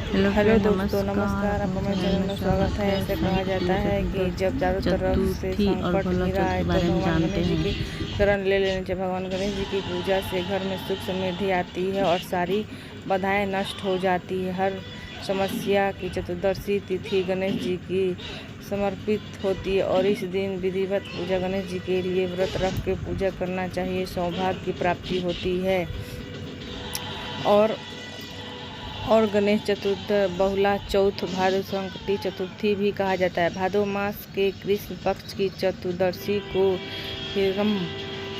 Hello hello friend, दोस्तों, नमस्कार। नमस्कार। आपका अपने मेरे चैनल चैनल में में स्वागत स्वागत है। है। ऐसे कहा गणेश जाता है कि जब चारों तरफ से चतुर्थी और संकट भोला घिरा चौथ आए के तो बारे में भगवान जानते गणेश जी हैं। की शरण ले लेने चाहिए। भगवान गणेश जी की पूजा से घर में सुख समृद्धि आती है और सारी बाधाएं नष्ट हो जाती है। हर समस्या की चतुर्दशी तिथि गणेश जी की समर्पित होती है और इस दिन विधिवत पूजा गणेश जी के लिए व्रत रख के पूजा करना चाहिए। सौभाग्य की प्राप्ति होती है। और गणेश चतुर्थ बहुला चौथ भादो संकटी चतुर्थी भी कहा जाता है। भादो मास के कृष्ण पक्ष की चतुर्दशी को हिरम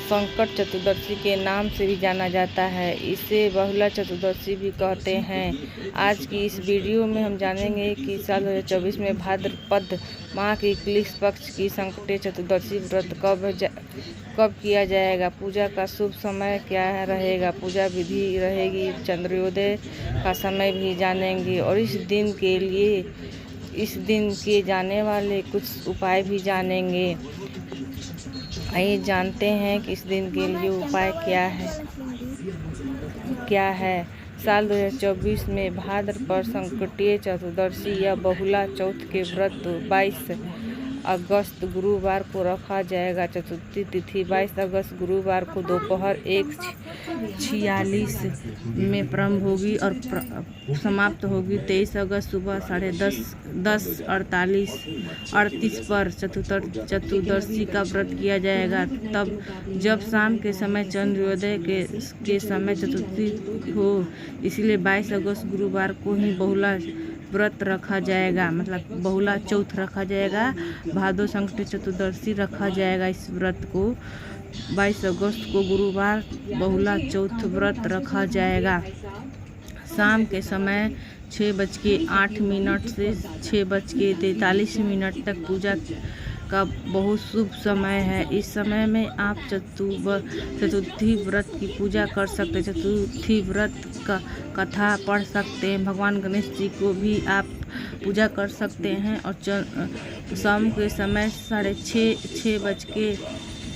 संकट चतुर्दशी के नाम से भी जाना जाता है। इसे बहुला चतुर्दशी भी कहते हैं। आज की इस वीडियो में हम जानेंगे कि साल 2024 में भाद्रपद माह की कृष्ण पक्ष की संकटे चतुर्दशी व्रत कब किया जाएगा, पूजा का शुभ समय क्या रहेगा, पूजा विधि रहेगी, चंद्रोदय का समय भी जानेंगे और इस दिन किए जाने वाले कुछ उपाय भी जानेंगे। आइए जानते हैं कि इस दिन के लिए उपाय क्या है। साल 2024 में भाद्रपद संकटीय चतुर्दशी या बहुला चौथ के व्रत 22 अगस्त गुरुवार को रखा जाएगा। चतुर्थी तिथि 22 अगस्त गुरुवार को दोपहर 1:46 में प्रारंभ होगी और समाप्त होगी 23 अगस्त सुबह 10:38 पर। चतुर्दशी का व्रत किया जाएगा तब जब शाम के समय चंद्रोदय के समय चतुर्थी हो, इसलिए 22 अगस्त गुरुवार को ही बहुला व्रत रखा जाएगा, मतलब बहुला चौथ रखा जाएगा, भादो संकटी चतुर्दशी रखा जाएगा। इस व्रत को 22 अगस्त को गुरुवार बहुला चौथ व्रत रखा जाएगा। शाम के समय 6:08 से 6:43 तक पूजा का बहुत शुभ समय है। इस समय में आप चतुर्थी व्रत की पूजा कर सकते हैं, चतुर्थी व्रत का कथा पढ़ सकते हैं, भगवान गणेश जी को भी आप पूजा कर सकते हैं। और शाम के समय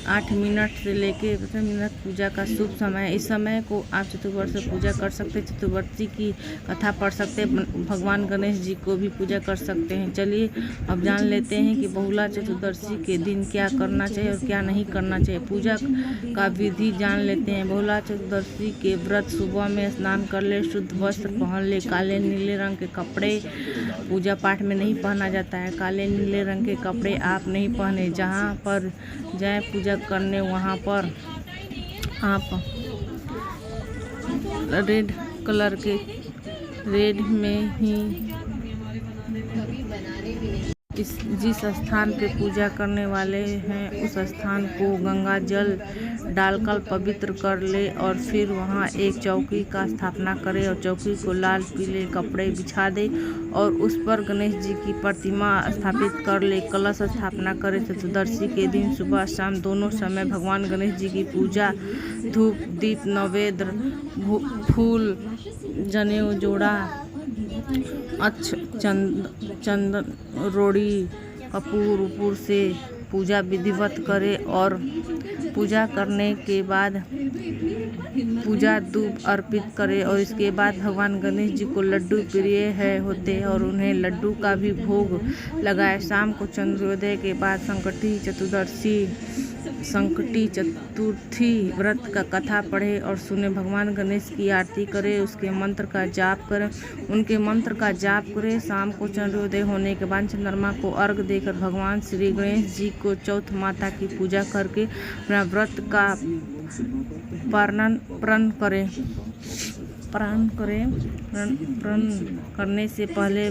6:08 से लेके 15 पूजा का शुभ समय है। इस समय को आप चतुर्वर्ष पूजा कर सकते हैं, चतुर्वर्ती की कथा पढ़ सकते हैं, भगवान गणेश जी को भी पूजा कर सकते हैं। चलिए अब जान लेते हैं कि बहुला चतुर्दशी के दिन क्या करना चाहिए और क्या नहीं करना चाहिए। पूजा का विधि जान लेते हैं। बहुला चतुर्दशी के व्रत सुबह में स्नान कर ले, शुद्ध वस्त्र पहन ले, काले नीले रंग के कपड़े पूजा पाठ में नहीं पहना जाता है। काले नीले रंग के कपड़े आप नहीं पहने। जहाँ पर जाए पूजा करने वहाँ पर आप रेड में ही जिस स्थान पे पूजा करने वाले हैं उस स्थान को गंगा जल डालकर पवित्र कर ले और फिर वहाँ एक चौकी का स्थापना करे और चौकी को लाल पीले कपड़े बिछा दे और उस पर गणेश जी की प्रतिमा स्थापित कर ले। कलश स्थापना करे। चतुर्दशी के दिन सुबह शाम दोनों समय भगवान गणेश जी की पूजा धूप दीप नैवेद्य फूल जनेऊ जोड़ा चंदन रोड़ी कपूर से पूजा विधिवत करे और पूजा करने के बाद पूजा धूप अर्पित करे और इसके बाद भगवान गणेश जी को लड्डू प्रिय होते हैं और उन्हें लड्डू का भी भोग लगाए। शाम को चंद्रोदय के बाद संकटी चतुर्थी व्रत का कथा पढ़े और सुने, भगवान गणेश की आरती करे, उसके मंत्र का जाप करें, उनके मंत्र का जाप करें। शाम को चंद्रोदय होने के बाद चंद्रमा को अर्घ देकर भगवान श्री गणेश जी को चौथ माता की पूजा करके अपना व्रत का प्रण करने से पहले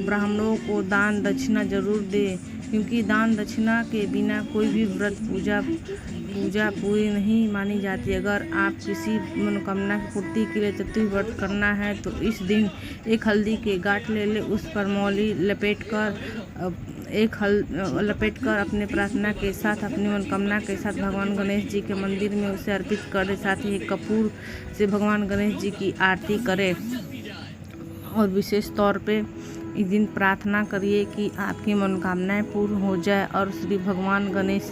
ब्राह्मणों को दान दक्षिणा जरूर दे, क्योंकि दान दक्षिणा के बिना कोई भी व्रत पूजा पूरी नहीं मानी जाती। अगर आप किसी मनोकामना की पूर्ति के लिए चतुर्थी व्रत करना है तो इस दिन एक हल्दी के गांठ ले उस पर मौली लपेटकर अपने प्रार्थना के साथ, अपनी मनोकामना के साथ भगवान गणेश जी के मंदिर में उसे अर्पित करें। साथ ही कपूर से भगवान गणेश जी की आरती करें और विशेष तौर पे इस दिन प्रार्थना करिए कि आपकी मनोकामनाएं पूर्ण हो जाए। और श्री भगवान गणेश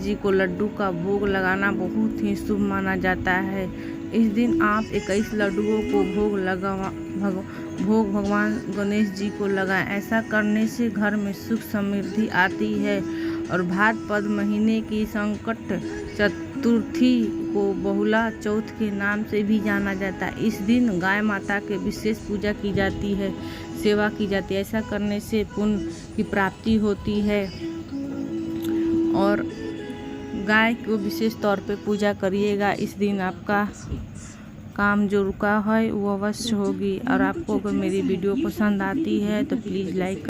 जी को लड्डू का भोग लगाना बहुत ही शुभ माना जाता है। इस दिन आप 21 लड्डुओं को भोग भगवान गणेश जी को लगाएं। ऐसा करने से घर में सुख समृद्धि आती है। और भाद्रपद महीने की संकट चतुर्थी को बहुला चौथ के नाम से भी जाना जाता है। इस दिन गाय माता के विशेष पूजा की जाती है, सेवा की जाती है। ऐसा करने से पुण्य की प्राप्ति होती है। और गाय को विशेष तौर पे पूजा करिएगा। इस दिन आपका काम जो रुका है वो अवश्य होगी। और आपको अगर मेरी वीडियो पसंद आती है तो प्लीज़ लाइक